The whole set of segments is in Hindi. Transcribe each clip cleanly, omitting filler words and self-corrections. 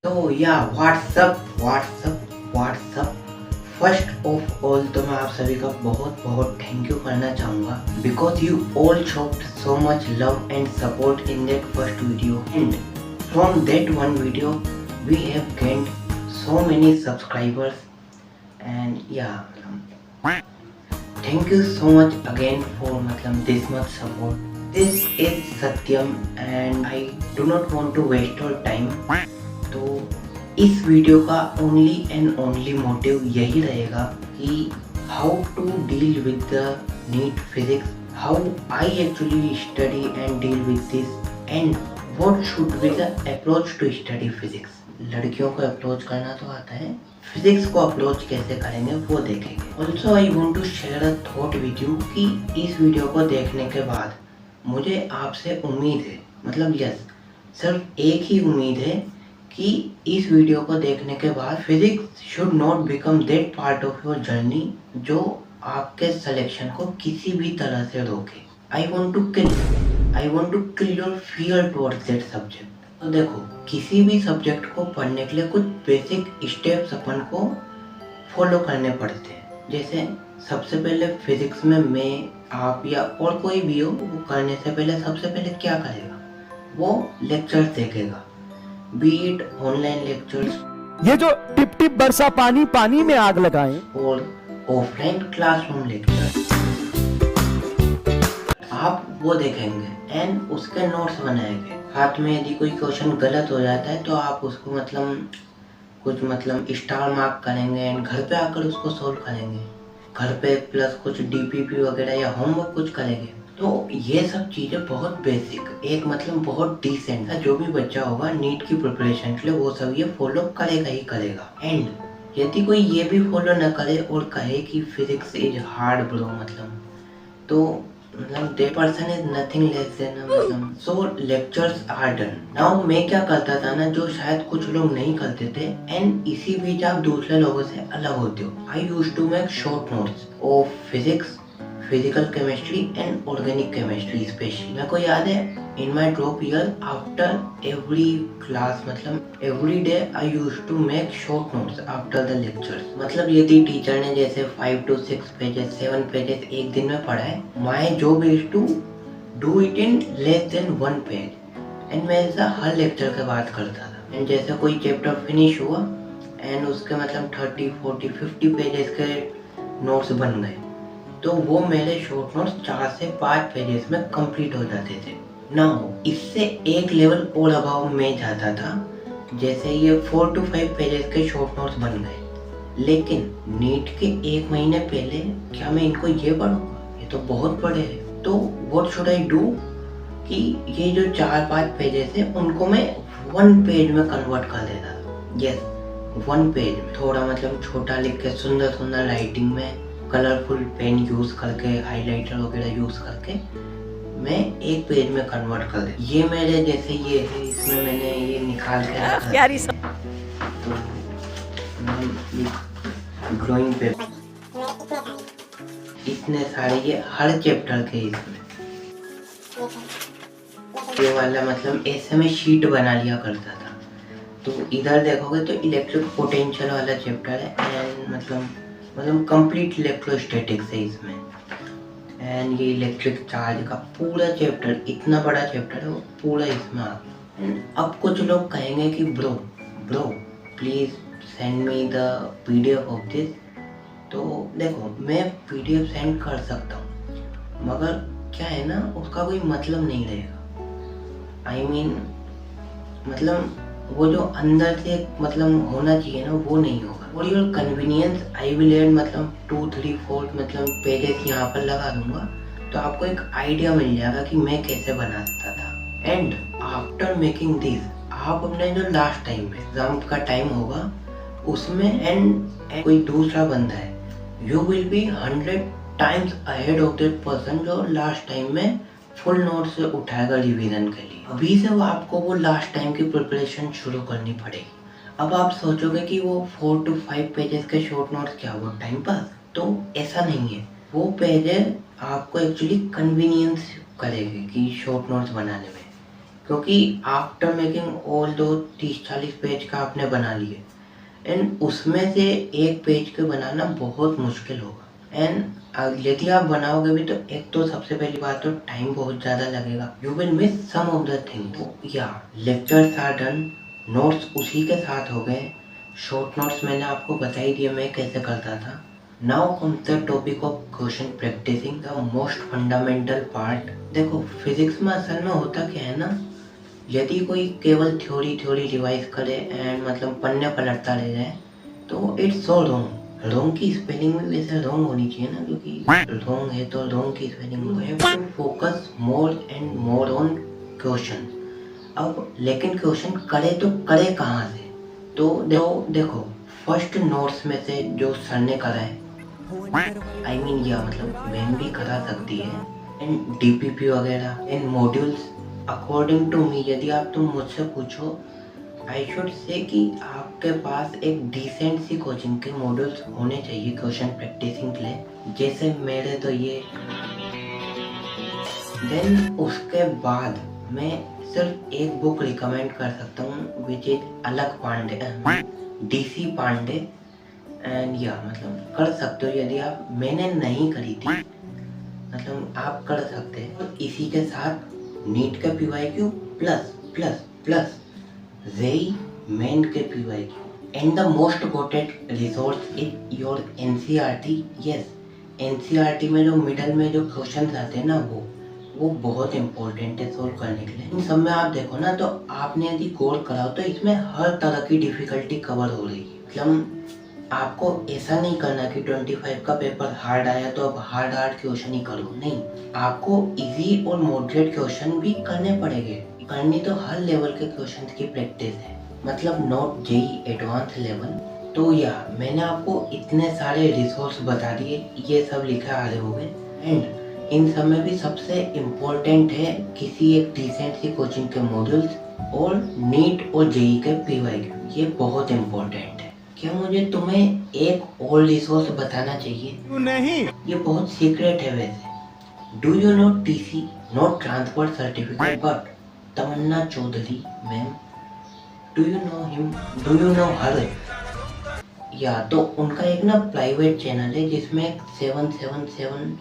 तो या व्हाट्सअप फर्स्ट ऑफ ऑल तो मैं आप सभी का बहुत बहुत थैंक यू करना चाहूँगा because you all showed so much love and support in that first video and from that one video we have gained so many subscribers and yeah, thank you so much again for this much support. This is Satyam and I do not want to waste your time. तो इस वीडियो का ओनली एंड ओनली मोटिव यही रहेगा कि how to deal with the NEET physics, how I actually study and deal with this and what should be the approach to study physics. लड़कियों को अप्रोच करना तो आता है, फिजिक्स को अप्रोच कैसे करेंगे वो देखेंगे। Also I want to share a thought with you कि इस वीडियो को देखने के बाद मुझे आपसे उम्मीद है, यस सिर्फ एक ही उम्मीद है कि इस वीडियो को देखने के बाद physics should not become that part of your journey जो आपके सिलेक्शन को किसी भी तरह से रोके। I want to kill your fear towards that subject. तो देखो, किसी भी सब्जेक्ट को पढ़ने के लिए कुछ बेसिक स्टेप्स अपन को फॉलो करने पड़ते हैं। जैसे सबसे पहले फिजिक्स में मैं, आप या और कोई भी हो, वो करने से पहले सबसे पहले क्या करेगा, वो लेक्चर्स देखेगा, बी इट ऑनलाइन लेक्चर्स, ये जो टिप टिप बरसा पानी पानी में आग लगाएं, और ऑफलाइन क्लासरूम लेक्चर, आप वो देखेंगे एंड उसके नोट्स बनाएंगे। हाथ में यदि कोई क्वेश्चन गलत हो जाता है तो आप उसको कुछ स्टार मार्क करेंगे एंड घर पे आकर उसको सोल्व करेंगे, घर पे प्लस कुछ डीपीपी वगैरह या होमवर्क कुछ करेंगे। तो ये सब चीज़ें बहुत बेसिक, एक बहुत डिसेंट है, जो भी बच्चा होगा नीट की प्रिपरेशन के लिए वो सब ये फॉलो करेगा ही करेगा। एंड यदि कोई ये भी फॉलो न करे और कहे कि फिजिक्स इज हार्ड ब्रो, तो that person is nothing less than so lectures are done। Now मैं क्या करता था ना, जो शायद कुछ लोग नहीं करते थे एंड इसी बीच आप दूसरे लोगों से अलग होते हो। I used to make short notes of physics, physical chemistry and organic chemistry specially. मेरे को याद है in my drop year after every class, every day I used to make short notes after the lectures. यदि टीचर ने जैसे 5 to 6 पेजेस 7 पेजेस एक दिन में पढ़ा है, my job is to do it in less than 1 page and मैं ऐसा हर लेक्चर के बाद करता था। एंड जैसे कोई चैप्टर फिनिश हुआ एंड उसके 30, 40, 50 पेजेस के नोट्स बन गए, तो वो मेरे शॉर्ट नोट्स 4 से 5 पेजेस में कंप्लीट हो जाते थे। नाउ इससे एक लेवल और अबाव में जाता था, जैसे ये 4 to 5 पेजेस के शॉर्ट नोट्स बन गए, लेकिन नीट के 1 महीने पहले क्या मैं इनको ये पढ़ूंगा, ये तो बहुत बड़े हैं। तो व्हाट शुड आई डू कि ये जो 4-5 पेजेस है उनको मैं 1 पेज में कन्वर्ट कर देता था। यस, 1 पेज में थोड़ा छोटा लिख के, सुंदर सुंदर राइटिंग में, कलरफुल पेन यूज करके, हाइलाइटर वगैरह यूज करके मैं एक पेज में कन्वर्ट कर दे। ये मेरे जैसे ये है, इसमें मैंने ये निकाल के रखा है। तो ड्राइंग पेपर इतने सारे, ये हर चैप्टर के इसमें ये वाला ऐसे में शीट बना लिया करता था। तो इधर देखोगे तो इलेक्ट्रिक पोटेंशियल वाला चैप्टर है एंड कंप्लीट इलेक्ट्रोस्टैटिक्स है इसमें, एंड ये इलेक्ट्रिक चार्ज का पूरा चैप्टर, इतना बड़ा चैप्टर है वो पूरा इसमें आ गया। अब कुछ लोग कहेंगे कि bro please send me the PDF of this. तो देखो, मैं पीडीएफ सेंड कर सकता हूँ, मगर क्या है ना, उसका कोई मतलब नहीं रहेगा। आई मीन वो जो अंदर से होना चाहिए ना, वो नहीं होगा। For your convenience I will add 2, 3, 4 pages यहाँ पर लगा दूंगा, तो आपको एक आइडिया मिल जाएगा कि मैं कैसे बनाता था। एंड आफ्टर मेकिंग दिस, आप अपने जो लास्ट टाइम में एग्जाम का टाइम होगा उसमें एंड कोई दूसरा बंदा है, you will be 100 times ahead of that person जो लास्ट टाइम में फुल नोट से उठाएगा रिवीजन के लिए। अभी से आपको वो लास्ट टाइम की प्रिपरेशन शुरू करनी पड़ेगी। अब आप सोचोगे कि वो 4 to 5 पेजेस के शॉर्ट नोट्स क्या, वो टाइम पास, तो ऐसा नहीं है। वो पेजेस आपको एक्चुअली कन्वीनियंस करेगी कि शॉर्ट नोट्स बनाने में। क्योंकि आफ्टर मेकिंग ऑल दो 30-40 पेज का आपने बना लिए एंड उसमें से एक पेज के बनाना बहुत मुश्किल होगा एंड यदि आप बनाओगे भी तो एक तो सबसे पहली बात तो टाइम बहुत ज़्यादा लगेगा, you will miss some of the thing. या लेक्चर्स आर डन, नोट्स उसी के साथ हो गए, शॉर्ट नोट्स मैंने आपको बता ही दिया मैं कैसे करता था। Now comes the topic of question practising, the most fundamental part. देखो फिजिक्स में असल में होता क्या है ना, यदि कोई केवल थ्योरी रिवाइज करे एंड मतलब पन्ने पलटता रह जाए तो इट्स सो रॉन्ग। रॉन्ग की स्पेलिंग भी वैसे रॉन्ग होनी चाहिए ना, क्योंकि रॉन्ग है तो रॉन्ग की spelling we have to focus more and more on question. अब लेकिन क्वेश्चन करे तो करे कहाँ से, तो देखो फर्स्ट नोट्स में से जो सर ने करा है, आई मीन या मतलब मैम भी करा सकती है एंड डीपीपी वगैरह इन मॉड्यूल्स। अकॉर्डिंग टू मी, यदि आप तुम मुझसे पूछो, आई शुड से कि आपके पास एक डिसेंट सी कोचिंग के मॉड्यूल्स होने चाहिए क्वेश्चन प्रैक्टिसिंग के लिए, जैसे मेरे तो ये। देन उसके बाद मैं सिर्फ एक बुक रिकमेंड कर सकता हूँ विच इज अलग पांडे, डीसी पांडे एंड या मतलब कर सकते हो यदि आप, मैंने नहीं करी थी मतलब आप कर सकते हैं। तो इसी के साथ नीट का PYQ plus plus plus JEE Main के PYQ and the most quoted resource is your NCERT. Yes, NCERT में जो मिडल में जो क्वेश्चंस आते हैं ना वो बहुत इंपॉर्टेंट है सोल्व करने के लिए। इन सब में आप देखो ना तो आपने यदि गौर कराओ तो इसमें हर तरह की डिफिकल्टी कवर हो रही है। मतलब आपको ऐसा नहीं करना कि 25 का पेपर हार्ड आया तो अब हार्ड क्वेश्चन ही करो, नहीं, आपको इजी और मॉडरेट क्वेश्चन भी करने पड़ेंगे। करनी तो हर लेवल के क्वेश्चन की प्रैक्टिस है, मतलब नॉट जेई एडवांस लेवल। तो या मैंने आपको इतने सारे रिसोर्स बता दिए, ये सब लिखा आ रहे होंगे एंड इन सब में भी सबसे इम्पोर्टेंट है किसी एक डिसेंट सी कोचिंग के मॉड्यूल्स और नीट और जेई के पीवाईक्यू, ये बहुत इम्पोर्टेंट है। क्या मुझे तुम्हें एक और रिसोर्स बताना चाहिए? नहीं, ये बहुत सीक्रेट है वैसे। Do you know TC, not transfer certificate, but Tamanna Chaudhary ma'am, do you know him, do you know her? या तो उनका एक ना प्राइवेट चैनल है जिसमें 777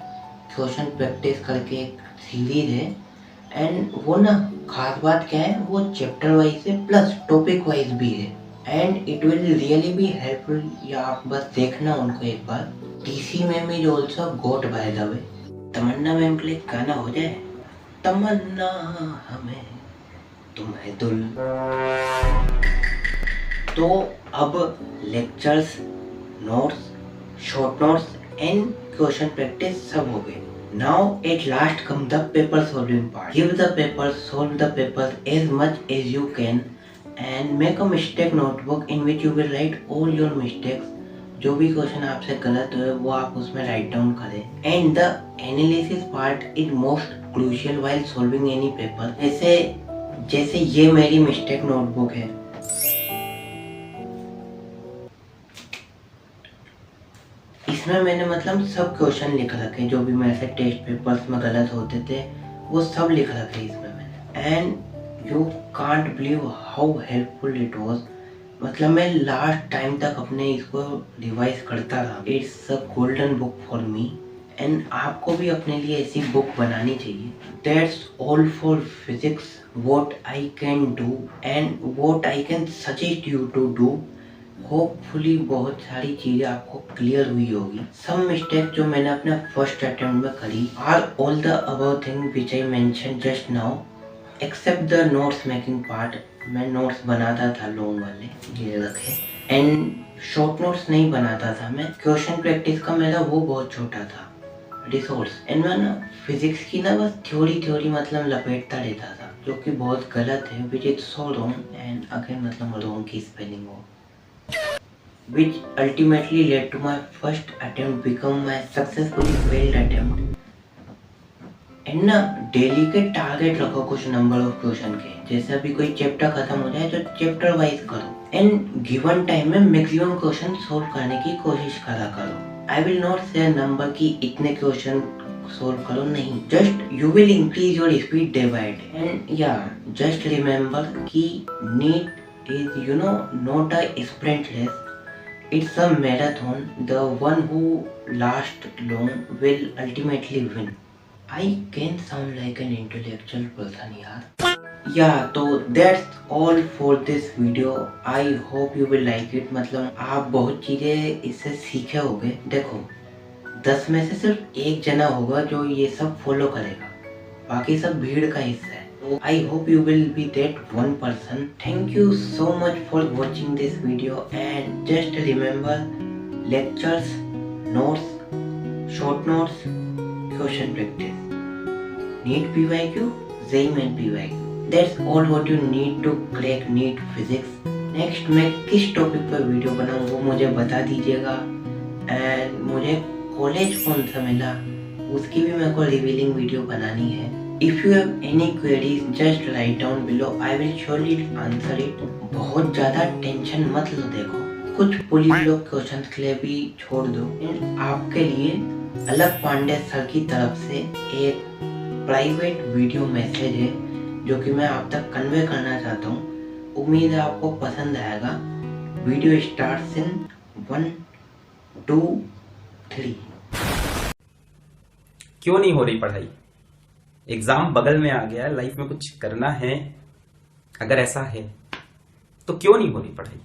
क्वेश्चन प्रैक्टिस करके एक सीरीज है एंड वो ना खास बात क्या है, वो चैप्टर वाइज है प्लस टॉपिक वाइज भी है and it will really be helpful. या आप बस देखना उनको एक बार। TC ma'am is also got by the way. Tamanna ma'am के लिए गाना हो जाए, तमन्ना हमें तुम्हें दुल। तो अब lectures, notes, short notes and question practice सब हो गए। Now at last come the paper solving part. Give the paper, solve the paper as much as you can and make a mistake notebook in which you will write all your mistakes. जो भी क्वेश्चन आपसे गलत हुए वो आप उसमें राइट डाउन करें and the analysis part is most crucial while solving any paper. जैसे ये मेरी मिस्टेक नोटबुक है, इसमें मैंने मतलब सब क्वेश्चन लिख रखे जो भी मेरे से टेस्ट पेपर्स में गलत होते थे वो सब लिख रखे इसमें मैंने and you can't believe how helpful it was. मतलब मैं लास्ट टाइम तक अपने इसको रिवाइज करता रहा। It's a golden book for me and आपको भी अपने लिए ऐसी बुक बनानी चाहिए। That's all for physics, what I can do and what I can suggest you to do. Hopefully बहुत सारी चीजें आपको क्लियर हुई होगी। सम मिस्टेक जो मैंने अपने फर्स्ट अटेम्प्ट में करी are all the above thing which I mention just now except the notes making part. मैं नोट्स बनाता था लॉन्ग वाले, ये रखे, एंड शॉर्ट नोट्स नहीं बनाता था मैं। क्वेश्चन प्रैक्टिस का मेरा वो बहुत छोटा था रिसोर्स एंड मैं ना फिजिक्स की ना बस थ्योरी मतलब लपेटता रहता था, जो कि बहुत गलत है, which is so wrong and again मतलब रॉन्ग की स्पेलिंग हो, which ultimately led to my first attempt become my successfully failed attempt। And ना डेली के टारगेट रखो कुछ नंबर ऑफ क्वेश्चन के, जैसे अभी कोई चैप्टर खत्म हो जाए तो चैप्टर वाइज करो एंड गिवन टाइम में मैक्सिमम क्वेश्चन सोल्व करने की कोशिश करा करो। I will not say number की इतने क्वेश्चन सोल्व करो, नहीं, just you will increase your speed day by day. And या जस्ट रिमेम्बर कि NEET is not a sprint race, it's a marathon. The one who lasts long will ultimately win. I can sound like an intellectual person यार। Yeah, तो that's all for this video. I hope you will like it। मतलब आप बहुत चीजें इससे सीखे होगे। देखो 10 में से सिर्फ एक जना होगा जो ये सब फॉलो करेगा, बाकी सब भीड़ का हिस्सा है। So I hope you will be that one person. Thank you so much for watching this video and just remember lectures, notes, short notes, question practice, NEET PYQ, JEE Main PYQ. That's all what you need to crack NEET Physics. Next मैं किस टॉपिक पर वीडियो बनाऊँ वो मुझे बता दीजिएगा। एंड मुझे कॉलेज कौन सा मिला उसकी भी मेरे को रिवीलिंग वीडियो बनानी है। If you have any queries, just write down below. I will surely answer it. बहुत ज़्यादा टेंशन मत लो, देखो कुछ पुलिस लोग क्वेश्चन के लिए भी छोड़ दो। आपके लिए अलग पांडे सर की तरफ से एक प्राइवेट वीडियो मैसेज है जो कि मैं आप तक कन्वे करना चाहता हूँ। उम्मीद है आपको पसंद आएगा। Video starts in 1, 2, 3। क्यों नहीं हो रही पढ़ाई? एग्जाम बगल में आ गया है, लाइफ में कुछ करना है। अगर ऐसा है तो क्यों नहीं हो रही पढ़ाई?